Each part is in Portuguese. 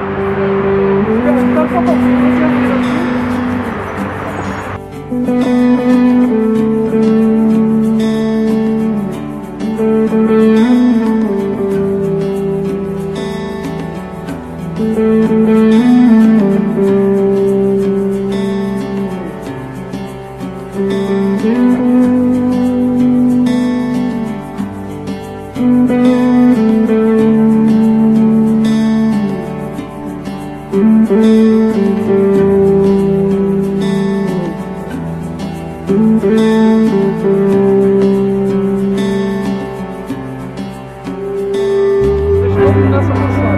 Espera só um pouquinho, você vira aqui. Deixa eu nessa posição.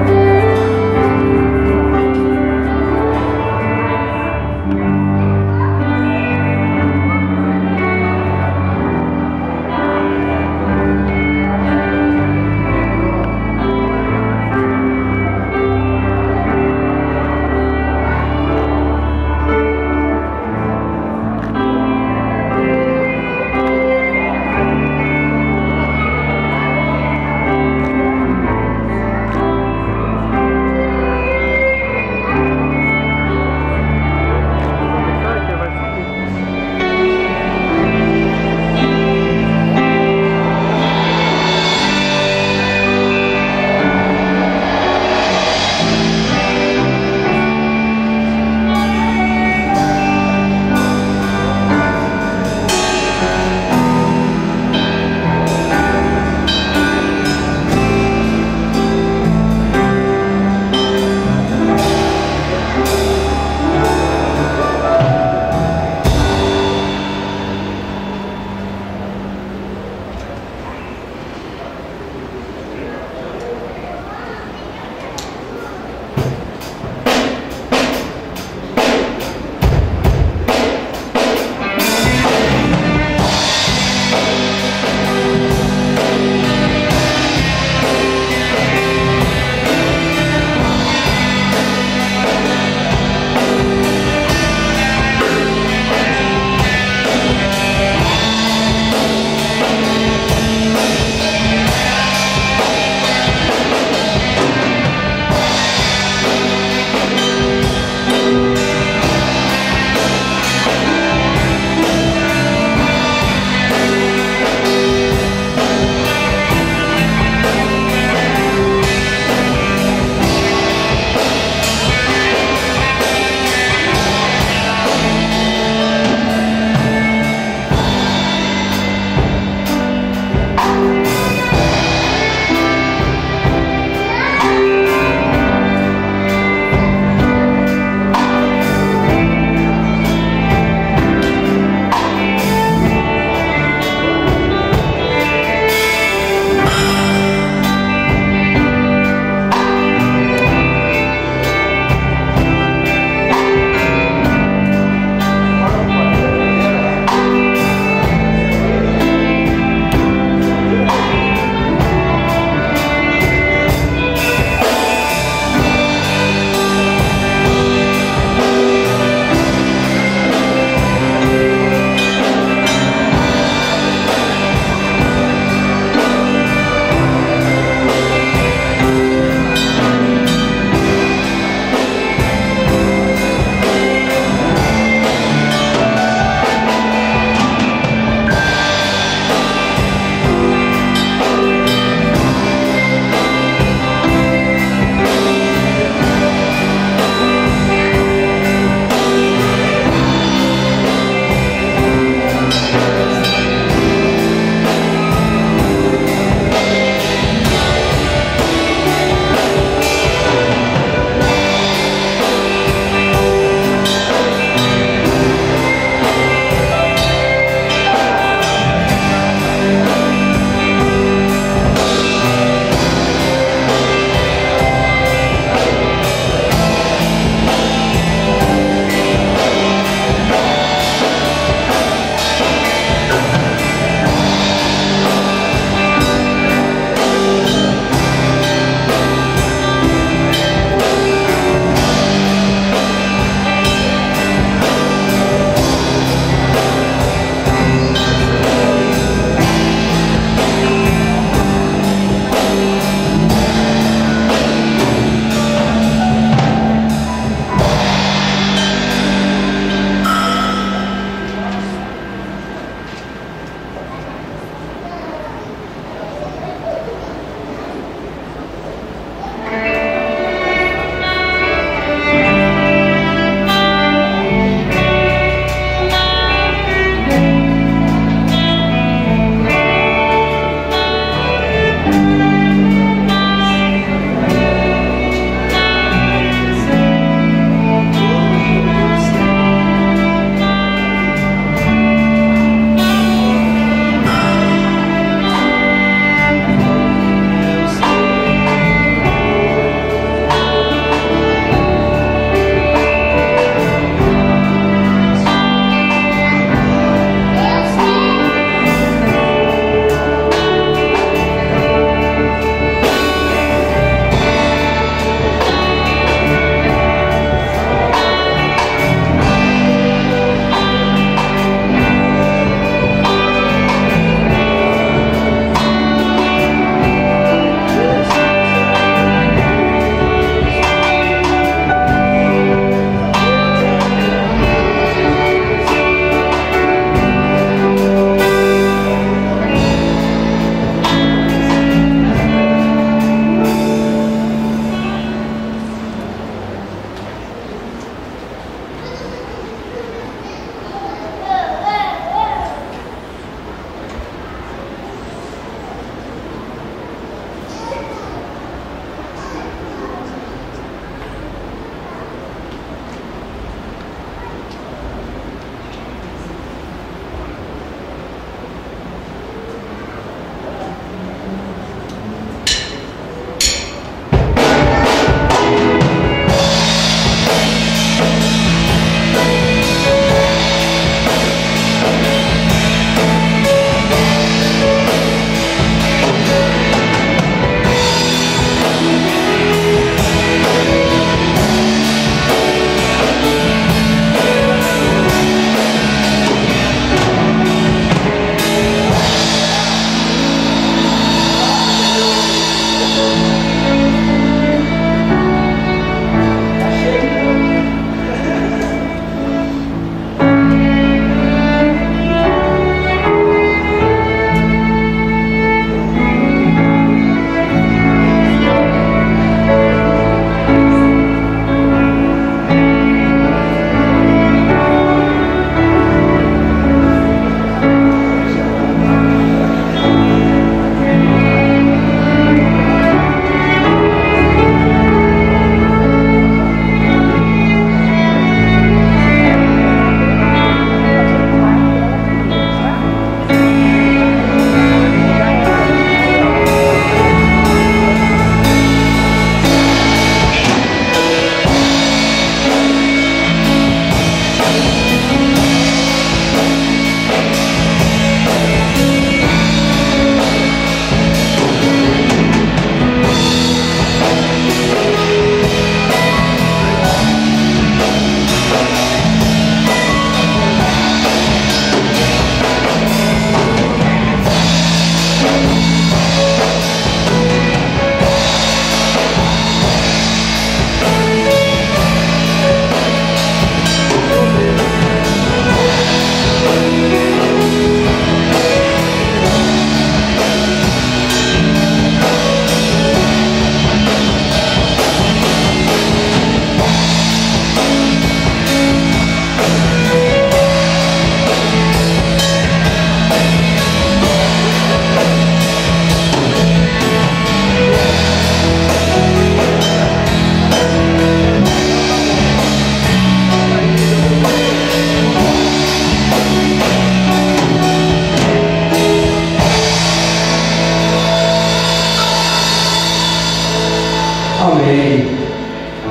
Amém.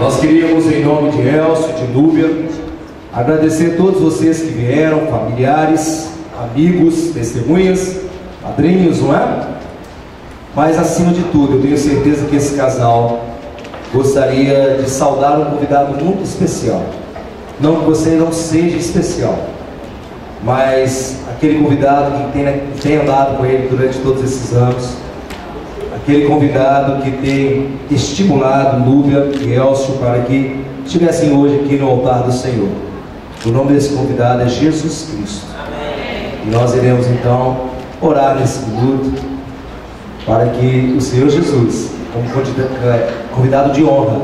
Nós queríamos, em nome de Elcio, de Núbia, agradecer a todos vocês que vieram, familiares, amigos, testemunhas, padrinhos, não é? Mas acima de tudo, eu tenho certeza que esse casal gostaria de saudar um convidado muito especial. Não que você não seja especial, mas aquele convidado que tem andado com ele durante todos esses anos, aquele convidado que tem estimulado Núbia e Elcio para que estivessem hoje aqui no altar do Senhor. O nome desse convidado é Jesus Cristo. Amém. E nós iremos então orar nesse minuto para que o Senhor Jesus, como convidado de honra,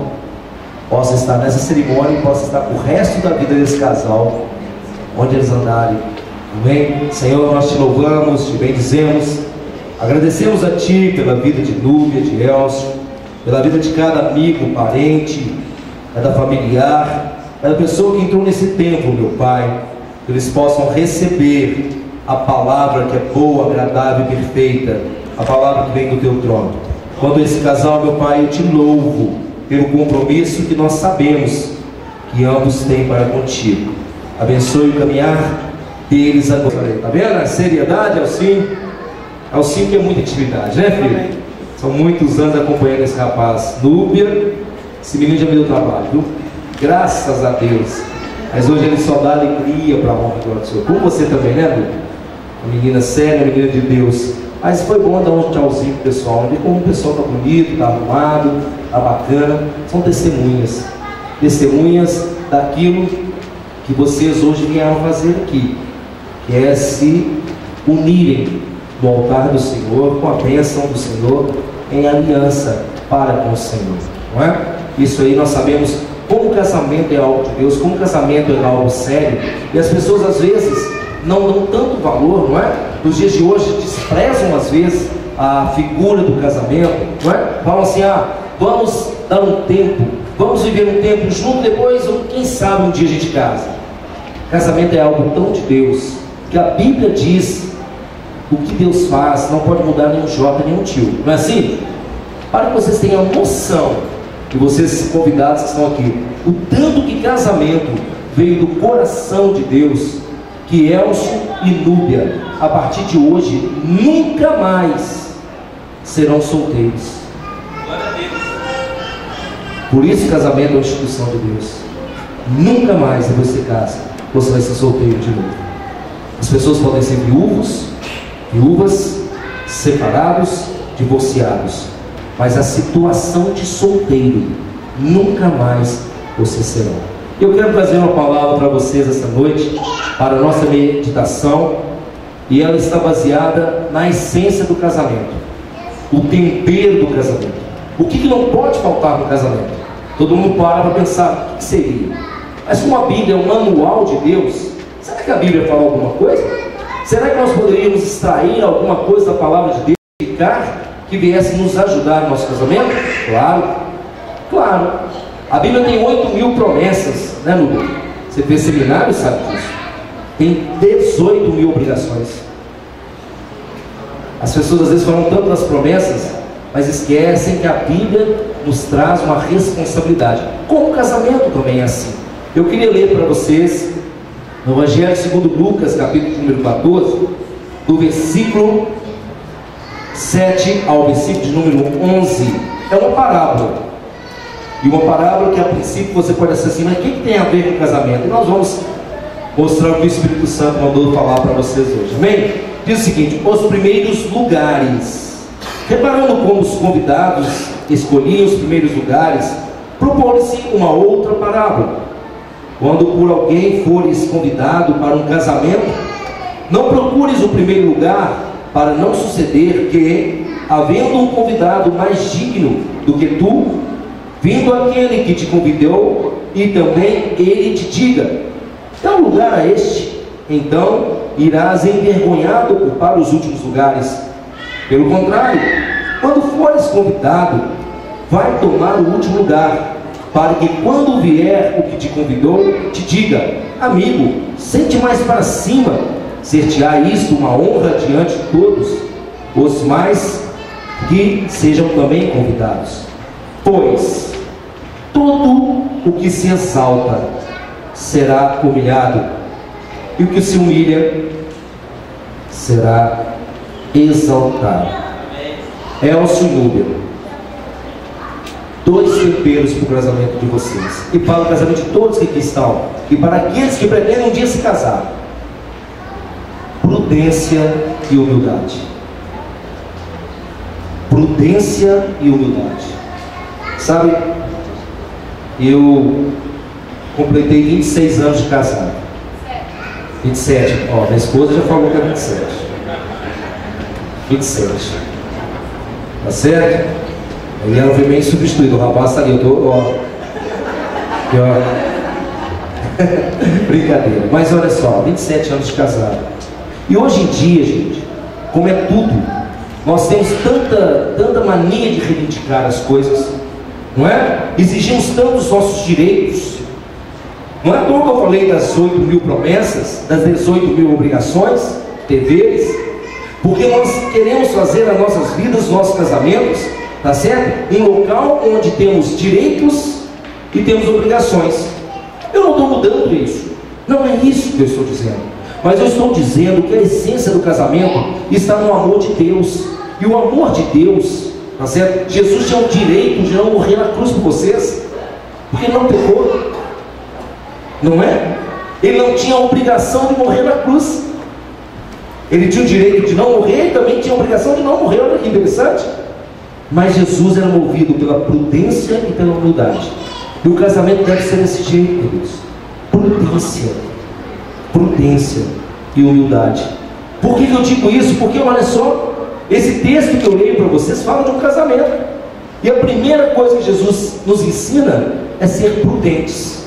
possa estar nessa cerimônia e possa estar o resto da vida desse casal, onde eles andarem. Amém? Senhor, nós te louvamos, te bendizemos, agradecemos a Ti pela vida de Núbia, de Elcio, pela vida de cada amigo, parente, cada familiar, cada pessoa que entrou nesse templo, meu Pai, que eles possam receber a palavra que é boa, agradável e perfeita, a palavra que vem do Teu trono. Quando esse casal, meu Pai, eu te louvo pelo compromisso que nós sabemos que ambos têm para contigo. Abençoe o caminhar deles agora. Está vendo a seriedade, Alcinho que é muita intimidade, né, filho? São muitos anos acompanhando esse rapaz. Núbia, esse menino já me deu trabalho, viu? Graças a Deus. Mas hoje ele só dá alegria para a honra do Senhor. Como você também, né, Núbia? Uma menina séria, uma menina de Deus. Mas foi bom dar um tchauzinho pro pessoal, ver como o pessoal tá bonito, tá arrumado, tá bacana. São testemunhas. Testemunhas daquilo que vocês hoje vieram fazer aqui, que é se unirem no altar do Senhor, com a bênção do Senhor, em aliança para com o Senhor, não é? Isso aí nós sabemos como o casamento é algo de Deus, como o casamento é algo sério, e as pessoas às vezes não dão tanto valor, não é? Nos dias de hoje desprezam às vezes a figura do casamento, não é? Falam assim, vamos dar um tempo, vamos viver um tempo junto, depois, quem sabe um dia a gente casa. Casamento é algo tão de Deus, que a Bíblia diz, o que Deus faz não pode mudar nem um jota, nem um tio, não é assim? Para que vocês tenham noção, e vocês convidados que estão aqui, o tanto que casamento veio do coração de Deus, que Elcio e Núbia, a partir de hoje, nunca mais serão solteiros. Por isso o casamento é uma instituição de Deus. Nunca mais, depois que você casa, você vai ser solteiro de novo. As pessoas podem ser viúvas, separados, divorciados, mas a situação de solteiro, nunca mais vocês serão. Eu quero trazer uma palavra para vocês esta noite, para a nossa meditação, e ela está baseada na essência do casamento, o tempero do casamento. O que não pode faltar no casamento? Todo mundo para pensar, o que seria? Mas como a Bíblia é um manual de Deus, será que a Bíblia fala alguma coisa? Será que nós poderíamos extrair alguma coisa da palavra de Deus que viesse nos ajudar no nosso casamento? Claro. A Bíblia tem 8.000 promessas, né, Núbia? Você fez seminário, sabe disso? Tem 18.000 obrigações. As pessoas às vezes falam tanto das promessas, mas esquecem que a Bíblia nos traz uma responsabilidade. Como o casamento também é assim. Eu queria ler para vocês no Evangelho segundo Lucas, capítulo número 14, do versículo 7 ao versículo de número 11. É uma parábola. E uma parábola que a princípio você pode dizer assim, mas o que tem a ver com o casamento? E nós vamos mostrar o que o Espírito Santo mandou falar para vocês hoje. Amém? Diz o seguinte: os primeiros lugares. Reparando como os convidados escolhiam os primeiros lugares, propôs-se uma outra parábola. Quando por alguém fores convidado para um casamento, não procures o primeiro lugar, para não suceder que, havendo um convidado mais digno do que tu, vindo aquele que te convidou, e também ele te diga, dá um lugar a este, então irás envergonhado ocupar os últimos lugares. Pelo contrário, quando fores convidado, vai tomar o último lugar, para que quando vier o que te convidou, te diga, amigo, sente mais para cima, ser-te-á isto uma honra diante de todos, os mais que sejam também convidados. Pois todo o que se exalta será humilhado, e o que se humilha será exaltado. Elcio e Núbia, 2 temperos para o casamento de vocês, e para o casamento de todos que aqui estão, e para aqueles que pretendem um dia se casar: prudência e humildade. Prudência e humildade. Sabe, eu completei 26 anos de casado. 27, ó, minha esposa já falou que é 27. 27. Tá certo? Aí ela foi meio substituída, o rapaz tá ali, eu tô, ó. Aqui, ó. Brincadeira. Mas olha só, 27 anos de casado. E hoje em dia, gente, como é tudo, nós temos tanta mania de reivindicar as coisas, não é? Exigimos tanto os nossos direitos. Não é à toa que eu falei das 8.000 promessas, das 18.000 obrigações, deveres, porque nós queremos fazer as nossas vidas, os nossos casamentos, tá certo? Um local onde temos direitos e temos obrigações. Eu não estou mudando isso, não é isso que eu estou dizendo, mas eu estou dizendo que a essência do casamento está no amor de Deus, e o amor de Deus, tá certo? Jesus tinha o direito de não morrer na cruz por vocês, porque não pecou. Não é? Ele não tinha a obrigação de morrer na cruz. Ele tinha o direito de não morrer e também tinha a obrigação de não morrer. Olha que interessante. Mas Jesus era movido pela prudência e pela humildade. E o casamento deve ser desse jeito, queridos. Prudência. Prudência e humildade. Por que eu digo isso? Porque olha só, esse texto que eu leio para vocês fala de um casamento. E a primeira coisa que Jesus nos ensina é ser prudentes.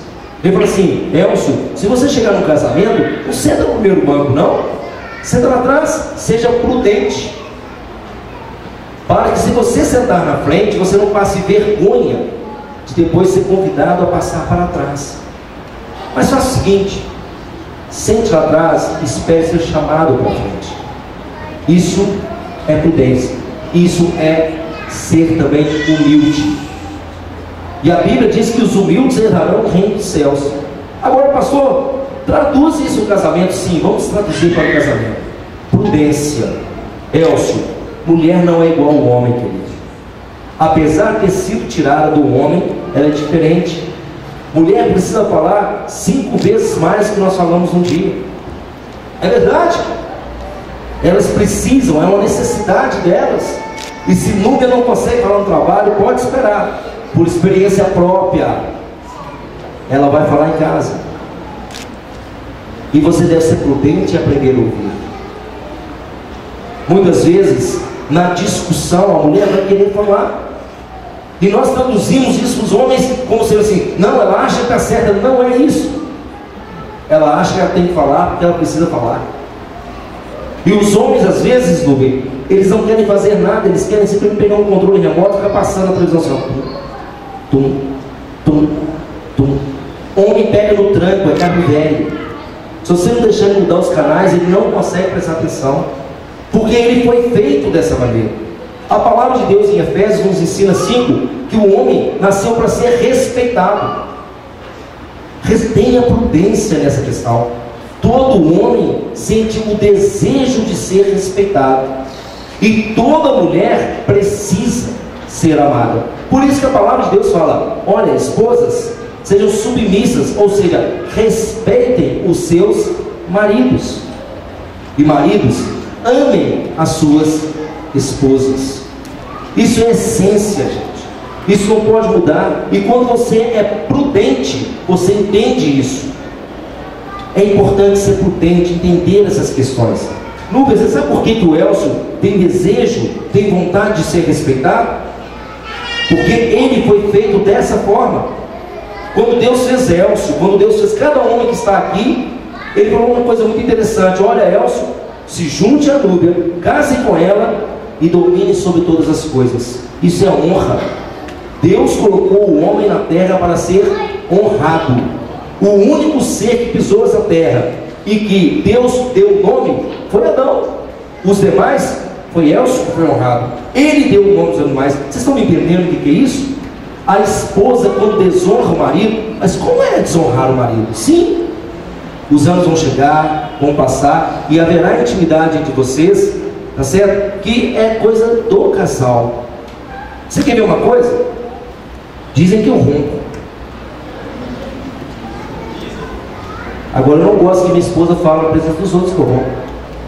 Ele fala assim: Elcio, se você chegar no casamento, não senta no primeiro banco, não. Senta lá atrás, seja prudente. Para que se você sentar na frente, você não passe vergonha de depois ser convidado a passar para trás. Mas faça o seguinte: sente lá atrás, espere ser chamado para frente. Isso é prudência. Isso é ser também humilde. E a Bíblia diz que os humildes herdarão o reino dos céus. Agora, pastor, traduz isso no casamento? Sim, vamos traduzir para o casamento. Prudência. Elcio, mulher não é igual ao homem, querido. Apesar de ter sido tirada do homem, ela é diferente. Mulher precisa falar 5 vezes mais do que nós falamos um dia. É verdade. Elas precisam, é uma necessidade delas. E se Núbia não consegue falar no trabalho, pode esperar. Por experiência própria, ela vai falar em casa. E você deve ser prudente e aprender a ouvir. Muitas vezes, na discussão, a mulher vai querer falar. E nós traduzimos isso para os homens como sendo assim: não, ela acha que está certa. Não é isso. Ela acha que ela tem que falar porque ela precisa falar. E os homens, às vezes, Núbia, eles não querem fazer nada. Eles querem simplesmente pegar um controle remoto e ficar passando a televisão assim. Tum, tum, tum. Homem pega no tranco, é carne velho. Se você não deixar ele mudar os canais, ele não consegue prestar atenção, porque ele foi feito dessa maneira. A palavra de Deus em Efésios nos ensina 5 que o homem nasceu para ser respeitado. Tenha prudência nessa questão. Todo homem sente o desejo de ser respeitado, e toda mulher precisa ser amada. Por isso que a palavra de Deus fala: olha, esposas, sejam submissas, ou seja, respeitem os seus maridos. E maridos, amem as suas esposas. Isso é essência, gente. Isso não pode mudar. E quando você é prudente, você entende isso. É importante ser prudente, entender essas questões. Núbia, você sabe por que o Elcio tem desejo, tem vontade de ser respeitado? Porque ele foi feito dessa forma. Quando Deus fez Elcio, quando Deus fez cada homem que está aqui, ele falou uma coisa muito interessante: olha, Elcio, se junte a Núbia, case com ela e domine sobre todas as coisas. Isso é honra. Deus colocou o homem na terra para ser honrado. O único ser que pisou essa terra e que Deus deu o nome foi Adão. Os demais foi Elcio que foi honrado. Ele deu o nome aos animais. Vocês estão me entendendo o que é isso? A esposa, quando desonra o marido, mas como é desonrar o marido? Sim, os anos vão chegar, vão passar, e haverá intimidade entre vocês, tá certo? Que é coisa do casal. Você quer ver uma coisa? Dizem que eu ronco. Agora eu não gosto que minha esposa fale na presença dos outros que eu ronco.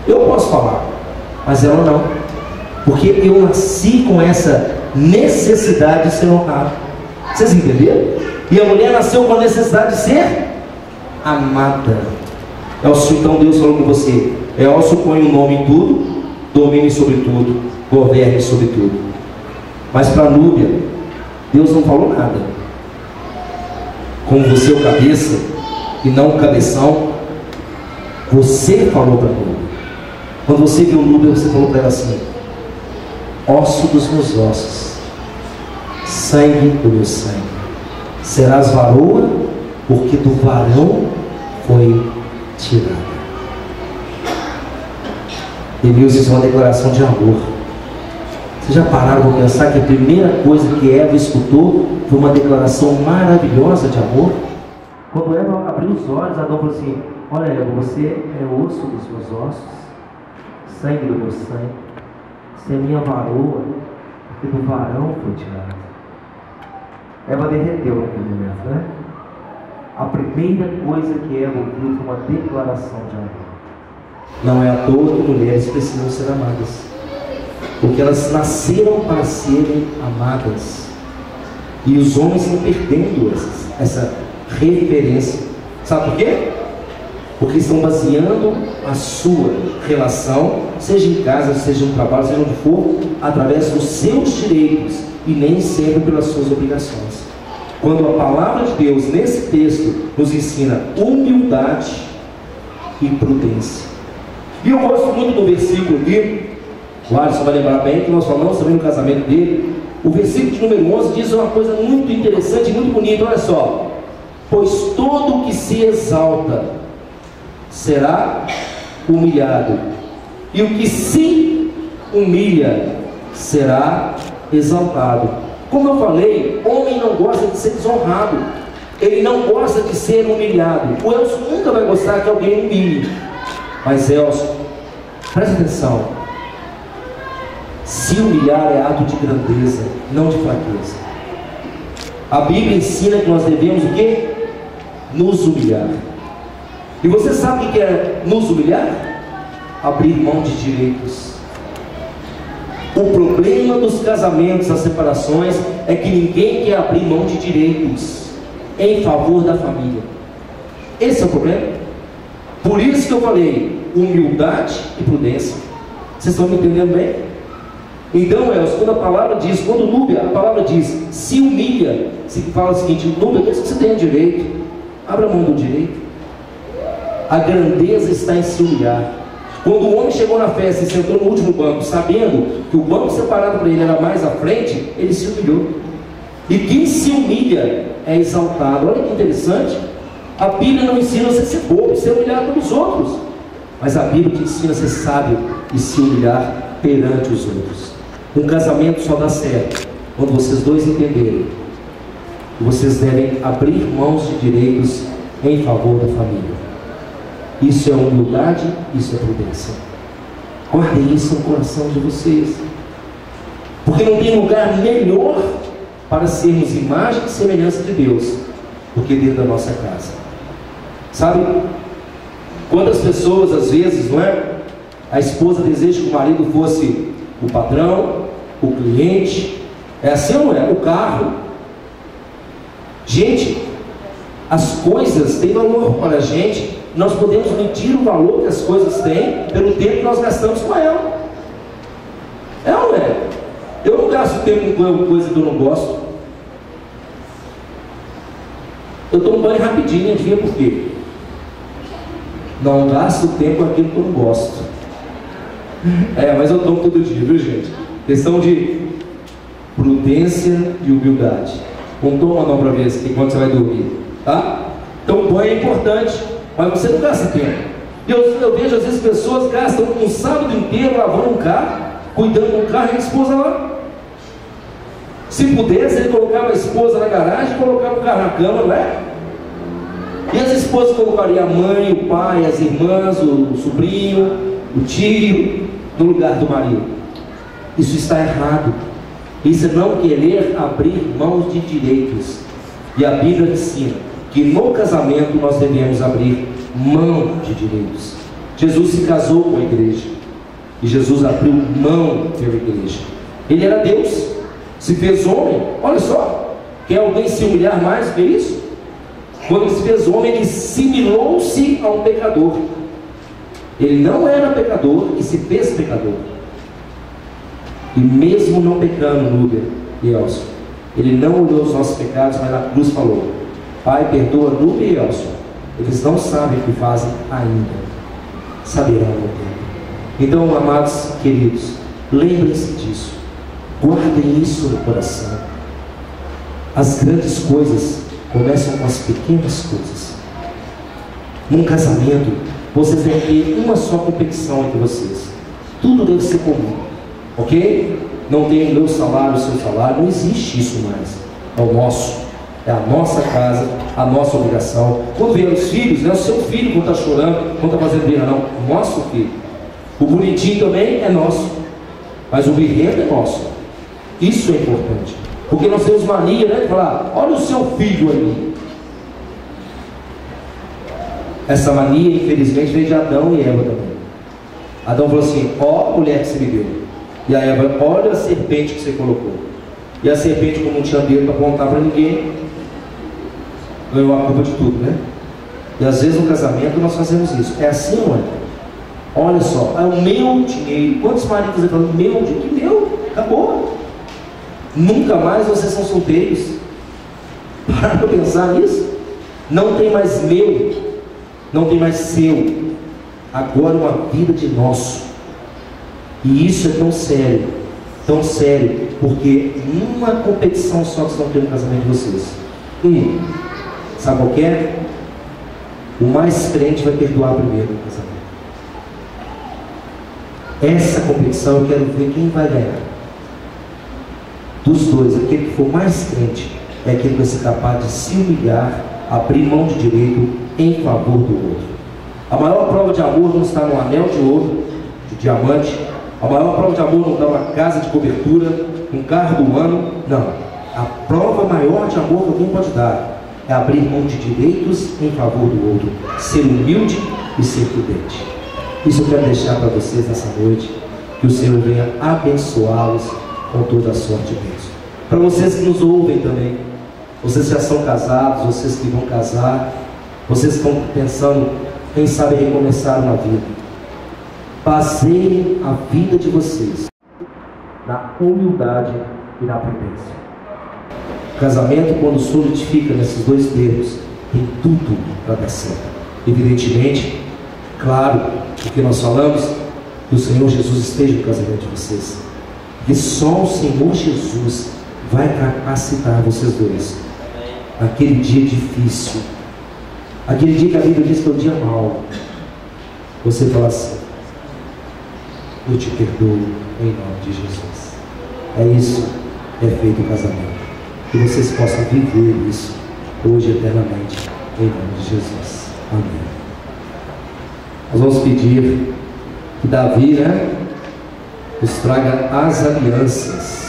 Eu posso falar, mas ela não, porque eu nasci com essa necessidade de ser honrado. Vocês entenderam? E a mulher nasceu com a necessidade de ser amada. Elcio, então Deus falou com você: Elcio, põe o nome em tudo, domine sobre tudo, governe sobre tudo. Mas para Núbia, Deus não falou nada. Como você é o cabeça e não o cabeção, você falou para Núbia. Quando você viu Núbia, você falou para ela assim: osso dos meus ossos, sangue do meu sangue, serás varoa, porque do varão foi tirada. Denilson, isso é uma declaração de amor. Vocês já pararam para pensar que a primeira coisa que Eva escutou foi uma declaração maravilhosa de amor? Quando Eva abriu os olhos, Adão falou assim: olha, Eva, você é osso dos meus ossos, sangue do meu sangue, você é minha varoa, porque do varão foi tirada. Eva derreteu naquele momento, né? A primeira coisa que Eva ouviu foi uma declaração de amor. Não é à toa que mulheres precisam ser amadas, porque elas nasceram para serem amadas, e os homens estão perdendo essa referência. Sabe por quê? Porque estão baseando a sua relação, seja em casa, seja no trabalho, seja onde for, através dos seus direitos e nem sempre pelas suas obrigações. Quando a palavra de Deus nesse texto nos ensina humildade e prudência. E eu gosto muito do versículo aqui, o Alisson vai lembrar bem, que nós falamos também no casamento dele. O versículo de número 11 diz uma coisa muito interessante e muito bonita. Olha só: pois todo o que se exalta será humilhado, e o que se humilha será exaltado. Como eu falei, homem não gosta de ser desonrado, ele não gosta de ser humilhado. O Elcio nunca vai gostar que alguém humilhe. Mas Elcio, presta atenção, se humilhar é ato de grandeza, não de fraqueza. A Bíblia ensina que nós devemos o quê? Nos humilhar. E você sabe o que é nos humilhar? Abrir mão de direitos. O problema dos casamentos, das separações, é que ninguém quer abrir mão de direitos em favor da família. Esse é o problema. Por isso que eu falei humildade e prudência. Vocês estão me entendendo bem? Então, Elcio, quando a palavra diz, quando Núbia, a palavra diz, se humilha, se fala o seguinte: Núbia, pensa que você tem direito, abra mão do direito. A grandeza está em se humilhar. Quando o homem chegou na festa e sentou no último banco, sabendo que o banco separado para ele era mais à frente, ele se humilhou. E quem se humilha é exaltado. Olha que interessante. A Bíblia não ensina você a ser bobo, ser humilhado pelos outros, mas a Bíblia te ensina a ser sábio e se humilhar perante os outros. Um casamento só dá certo quando vocês dois entenderem que vocês devem abrir mãos de direitos em favor da família. Isso é humildade, isso é prudência. Guardem isso no coração de vocês, porque não tem lugar melhor para sermos imagem e semelhança de Deus do que dentro da nossa casa. Sabe? Quantas pessoas às vezes, não é? A esposa deseja que o marido fosse o patrão, o cliente, é assim ou não é? O carro. Gente, as coisas têm valor para a gente. Nós podemos medir o valor que as coisas têm pelo tempo que nós gastamos com ela. É ou não é? Eu não gasto tempo com coisa que eu não gosto. Eu tomo banho rapidinho, adivinha por quê? Não gasto tempo com aquilo que eu não gosto. Mas eu tomo todo dia, viu, gente? Questão de prudência e humildade. Vamos tomar uma para ver aqui quando você vai dormir, tá? Então banho é importante, mas você não gasta tempo. Eu vejo às vezes pessoas gastam um sábado inteiro lavando um carro, cuidando do carro, e a esposa lá Se pudesse, ele colocava a esposa na garagem e colocava o carro na cama, não é? E as esposas colocariam a mãe, o pai, as irmãs, o sobrinho, o tio, no lugar do marido. Isso está errado. Isso é não querer abrir mãos de direitos. E a Bíblia ensina que no casamento nós devemos abrir mão de direitos. Jesus se casou com a igreja. E Jesus abriu mão pela igreja. Ele era Deus, se fez homem. Olha só, quer alguém se humilhar mais que isso? Quando ele se fez homem, ele similou-se a um pecador. Ele não era pecador e se fez pecador. E mesmo não pecando, Núbia e Elcio, ele não olhou os nossos pecados, mas na cruz falou: Pai, perdoa Núbia e Elcio, eles não sabem o que fazem ainda, saberão no tempo. Então, amados queridos, lembrem-se disso, guardem isso no coração. As grandes coisas começam com as pequenas coisas. Num casamento, vocês devem ter uma só competição entre vocês. Tudo deve ser comum, ok? Não tem o meu salário, o seu salário. Não existe isso mais. É o nosso, é a nossa casa, a nossa obrigação. Quando vier os filhos, não é o seu filho quando está chorando, quando está fazendo birra, não. O nosso filho. O bonitinho também é nosso, mas o birrento é nosso. Isso é importante, porque nós temos mania, né, de falar: olha o seu filho ali. Essa mania, infelizmente, veio de Adão e Eva também. Adão falou assim: ó, mulher que você me deu. E a Eva: olha a serpente que você colocou. E a serpente, como não tinha dedo para apontar para ninguém, ganhou a culpa de tudo, né? E às vezes no casamento nós fazemos isso. É assim, não é? Olha só, é o meu dinheiro. Quantos maridos você falam: meu dinheiro? Que meu? Acabou. Nunca mais vocês são solteiros. Para para pensar nisso. Não tem mais meu, não tem mais seu. Agora uma vida de nosso. E isso é tão sério, porque numa competição só que vocês vão ter no casamento de vocês. Sabe qual que é? O mais crente vai perdoar primeiro no casamento. Essa competição eu quero ver quem vai ganhar. Dos dois, aquele que for mais crente é aquele que vai ser capaz de se humilhar, abrir mão de direito em favor do outro. A maior prova de amor não está no anel de ouro, de diamante. A maior prova de amor não está numa casa de cobertura, um carro do ano. Não. A prova maior de amor que alguém pode dar é abrir mão de direitos em favor do outro, ser humilde e ser prudente. Isso eu quero deixar para vocês nessa noite. Que o Senhor venha abençoá-los com toda a sorte de Deus. Para vocês que nos ouvem também, vocês já são casados, vocês que vão casar, vocês estão pensando, quem sabe, recomeçar uma vida. Baseiem a vida de vocês na humildade e na prudência. O casamento, quando solidifica nesses dois termos, tem tudo para dar certo. Evidentemente, claro, o que nós falamos, que o Senhor Jesus esteja no casamento de vocês. E só o Senhor Jesus vai capacitar vocês dois naquele dia difícil, aquele dia que a Bíblia diz que é o dia mau. Você fala assim: eu te perdoo em nome de Jesus. É isso, é feito o casamento. Que vocês possam viver isso hoje eternamente em nome de Jesus. Amém. Nós vamos pedir que Davi, né, nos traga as alianças.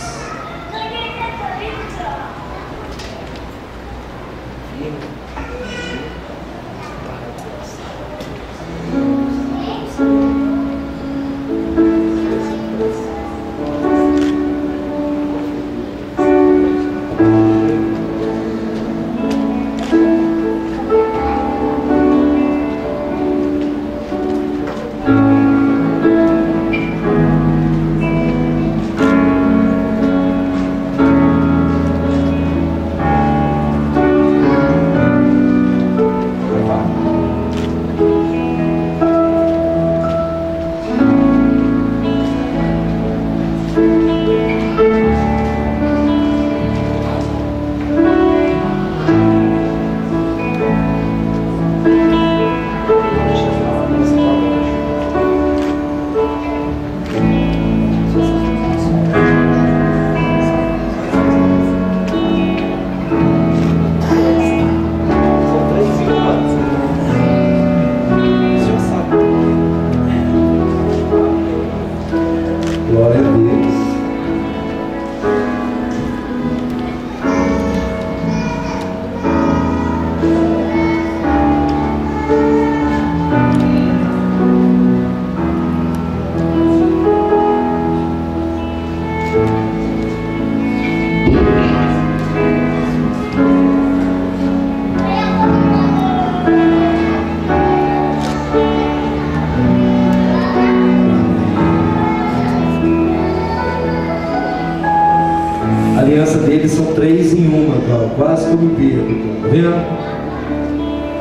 cordão, quase que eu me perco, tá vendo?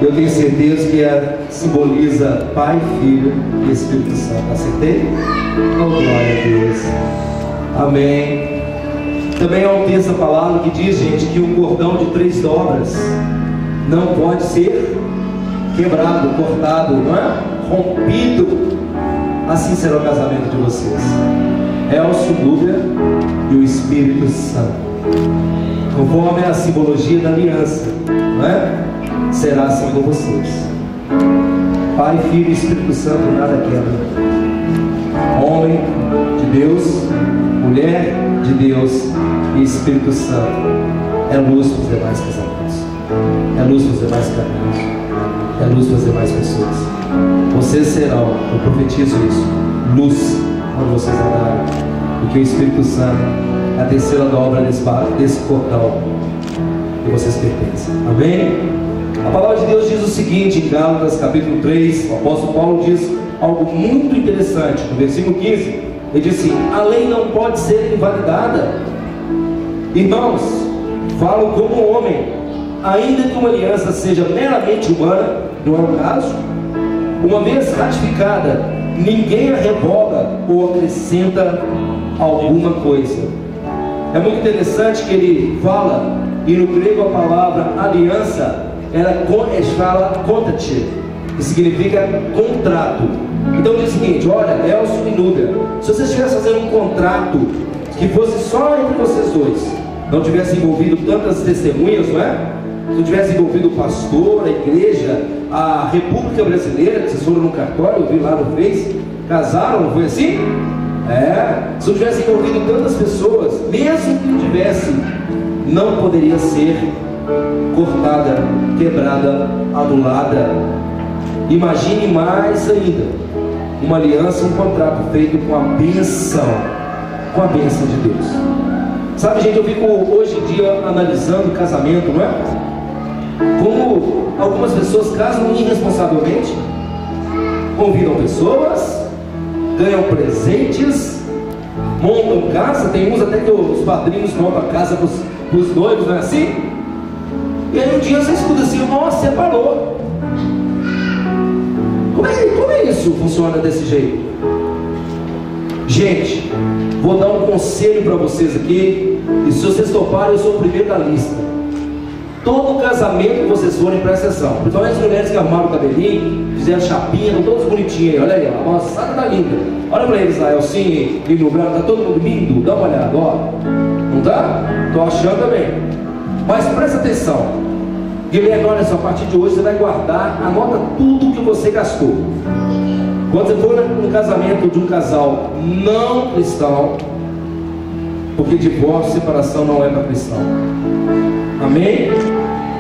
Eu tenho certeza que simboliza Pai, Filho e Espírito Santo. Acertei? Oh, glória a Deus. Amém. Também há um texto da palavra que diz, gente, que um cordão de 3 dobras não pode ser quebrado, cortado, não é? Rompido. Assim será o casamento de vocês. Elcio, Núbia e o Espírito Santo. Conforme a simbologia da aliança, não é? Será assim com vocês. Pai, Filho e Espírito Santo nada quebra. Homem de Deus, mulher de Deus e Espírito Santo é luz para os demais casamentos, é luz para os demais caminhos, é luz para as demais pessoas. Vocês serão, eu profetizo isso, luz quando vocês andarem, porque o Espírito Santo é a terceira dobra desse portal que vocês pertencem. Amém? A palavra de Deus diz o seguinte em Gálatas capítulo 3, o apóstolo Paulo diz algo muito interessante. No versículo 15, ele diz assim: a lei não pode ser invalidada. Irmãos, falo como um homem, ainda que uma aliança seja meramente humana, não é o caso, uma vez ratificada, ninguém a revoga ou acrescenta alguma coisa. É muito interessante que ele fala, e no grego a palavra aliança ela fala contract, que significa contrato. Então diz o seguinte: olha, Elcio e Núbia, se vocês estivessem fazendo um contrato que fosse só entre vocês dois, não tivesse envolvido tantas testemunhas, não é? Se não tivesse envolvido o pastor, a igreja, a República Brasileira, que vocês foram no cartório, eu vi lá no Face, casaram, não foi assim? Se não tivesse envolvido tantas pessoas, mesmo que não tivesse, não poderia ser cortada, quebrada, anulada. Imagine mais ainda uma aliança, um contrato feito com a bênção de Deus. Sabe, gente, eu fico hoje em dia analisando o casamento, não é? Como algumas pessoas casam irresponsavelmente, convidam pessoas, ganham presentes, montam casa. Tem uns até que os padrinhos montam a casa para os noivos, não é assim? E aí um dia você escuta assim: nossa, separou. Como é isso funciona desse jeito? Gente, vou dar um conselho para vocês aqui, e se vocês toparem, eu sou o primeiro da lista. Todo casamento que vocês forem, presta atenção, principalmente as mulheres que arrumaram o cabelinho, fizeram chapinha, estão todos bonitinhos aí, olha aí, ó, a moçada tá linda. Olha para eles lá, Elcinho e Nubrano, tá todo mundo lindo, dá uma olhada, ó. Não tá? Tô achando também. Mas presta atenção, Guilherme, olha só, a partir de hoje você vai guardar, anota tudo que você gastou. Quando você for no casamento de um casal não cristão, porque divórcio e separação não é para cristão. Amém?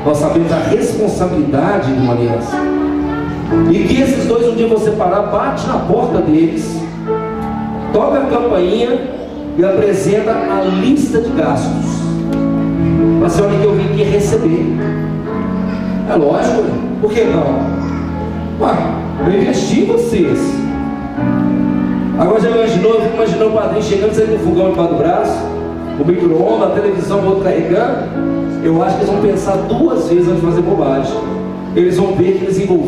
Nós sabemos a responsabilidade de uma aliança. E que esses dois, um dia vão separar, bate na porta deles, toca a campainha e apresenta a lista de gastos. Mas olha que eu vim aqui receber. É lógico, por que não? Eu investi em vocês. Agora já imaginou? Eu fico imaginando o padrinho chegando, saindo com o fogão debaixo do braço, o micro-ondas, a televisão, o outro carregando. Eu acho que eles vão pensar 2 vezes antes de fazer bobagem. Eles vão ver que eles envolveram